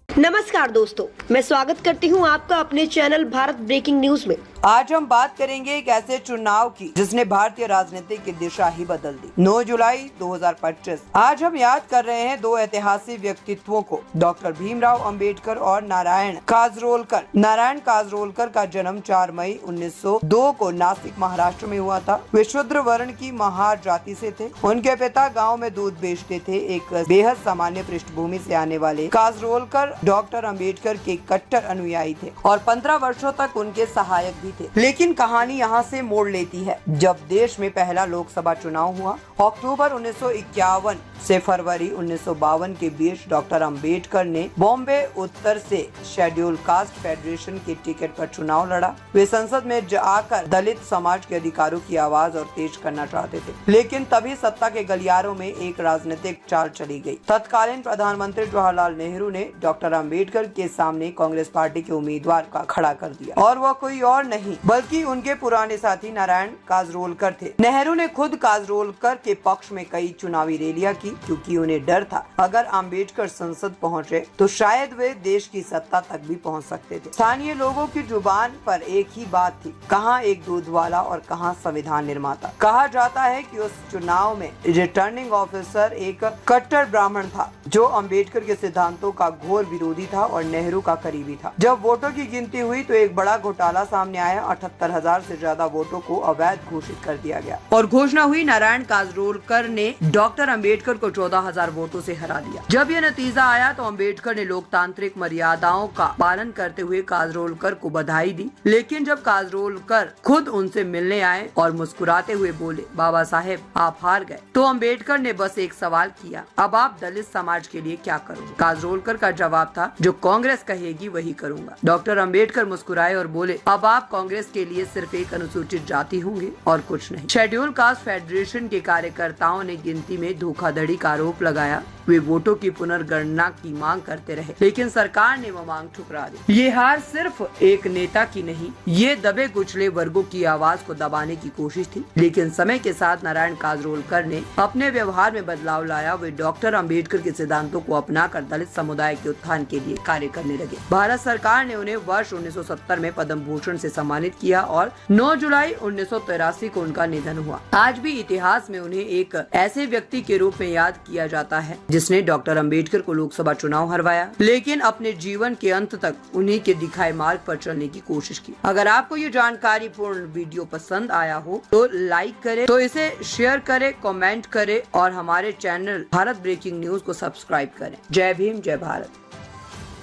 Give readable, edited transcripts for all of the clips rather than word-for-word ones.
नमस्कार दोस्तों, मैं स्वागत करती हूं आपका अपने चैनल भारत ब्रेकिंग न्यूज में। आज हम बात करेंगे एक ऐसे चुनाव की जिसने भारतीय राजनीति की दिशा ही बदल दी। 9 जुलाई 2025। आज हम याद कर रहे हैं दो ऐतिहासिक व्यक्तित्वों को, डॉक्टर भीमराव अंबेडकर और नारायण काजरोलकर। नारायण काजरोलकर का जन्म 4 मई 1902 को नासिक महाराष्ट्र में हुआ था। वे शूद्र वर्ण की महार जाति से थे। उनके पिता गाँव में दूध बेचते थे। एक बेहद सामान्य पृष्ठभूमि से आने वाले काजरोलकर डॉक्टर अंबेडकर के कट्टर अनुयायी थे और 15 वर्षों तक उनके सहायक भी थे। लेकिन कहानी यहाँ से मोड़ लेती है जब देश में पहला लोकसभा चुनाव हुआ। अक्टूबर 1951 से फरवरी 1952 के बीच डॉक्टर अंबेडकर ने बॉम्बे उत्तर से शेड्यूल कास्ट फेडरेशन के टिकट पर चुनाव लड़ा। वे संसद में जाकर दलित समाज के अधिकारों की आवाज और तेज करना चाहते थे, लेकिन तभी सत्ता के गलियारों में एक राजनीतिक चाल चली गई। तत्कालीन प्रधानमंत्री जवाहरलाल नेहरू ने डॉक्टर अंबेडकर के सामने कांग्रेस पार्टी के उम्मीदवार का खड़ा कर दिया और वह कोई और नहीं बल्कि उनके पुराने साथी नारायण काजरोलकर थे। नेहरू ने खुद काजरोलकर के पक्ष में कई चुनावी रैलियां की, क्योंकि उन्हें डर था अगर अंबेडकर संसद पहुंचे तो शायद वे देश की सत्ता तक भी पहुंच सकते थे। स्थानीय लोगों की जुबान पर एक ही बात थी, कहां एक दूध वाला और कहां संविधान निर्माता। कहा जाता है कि उस चुनाव में रिटर्निंग ऑफिसर एक कट्टर ब्राह्मण था जो अंबेडकर के सिद्धांतों का घोर विरोधी था और नेहरू का करीबी था। जब वोटों की गिनती हुई तो एक बड़ा घोटाला सामने आया। 78,000 से ज्यादा वोटों को अवैध घोषित कर दिया गया और घोषणा हुई नारायण काजरोलकर ने डॉक्टर अंबेडकर को 14,000 वोटों से हरा दिया। जब यह नतीजा आया तो अंबेडकर ने लोकतांत्रिक मर्यादाओं का पालन करते हुए काजरोलकर को बधाई दी। लेकिन जब काजरोलकर खुद उनसे मिलने आए और मुस्कुराते हुए बोले, बाबा साहेब आप हार गए, तो अंबेडकर ने बस एक सवाल किया, अब आप दलित समाज के लिए क्या करोगे? काजरोलकर का जवाब था, जो कांग्रेस कहेगी वही करूंगा। डॉक्टर अंबेडकर मुस्कुराए और बोले, अब आप कांग्रेस के लिए सिर्फ एक अनुसूचित जाति होंगे और कुछ नहीं। शेड्यूल कास्ट फेडरेशन के कार्यकर्ताओं ने गिनती में धोखाधड़ी का आरोप लगाया। वे वोटों की पुनर्गणना की मांग करते रहे, लेकिन सरकार ने वो मांग ठुकरा दी। ये हार सिर्फ एक नेता की नहीं, ये दबे कुचले वर्गों की आवाज को दबाने की कोशिश थी। लेकिन समय के साथ नारायण काजरोलकर ने अपने व्यवहार में बदलाव लाया। वे डॉक्टर अंबेडकर के सिद्धांतों को अपनाकर दलित समुदाय के उत्थान के लिए कार्य करने लगे। भारत सरकार ने उन्हें वर्ष 1970 में पद्म भूषण से सम्मानित किया और 9 जुलाई 1983 को उनका निधन हुआ। आज भी इतिहास में उन्हें एक ऐसे व्यक्ति के रूप में याद किया जाता है जिसने डॉक्टर अंबेडकर को लोकसभा चुनाव हरवाया, लेकिन अपने जीवन के अंत तक उन्हीं के दिखाए मार्ग पर चलने की कोशिश की। अगर आपको ये जानकारी पूर्ण वीडियो पसंद आया हो तो लाइक करें, तो इसे शेयर करें, कमेंट करें और हमारे चैनल भारत ब्रेकिंग न्यूज को सब्सक्राइब करें। जय भीम, जय भारत।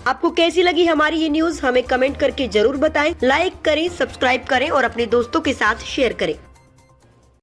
आपको कैसी लगी हमारी ये न्यूज हमें कमेंट करके जरूर बताएं। लाइक करें, सब्सक्राइब करें और अपने दोस्तों के साथ शेयर करें।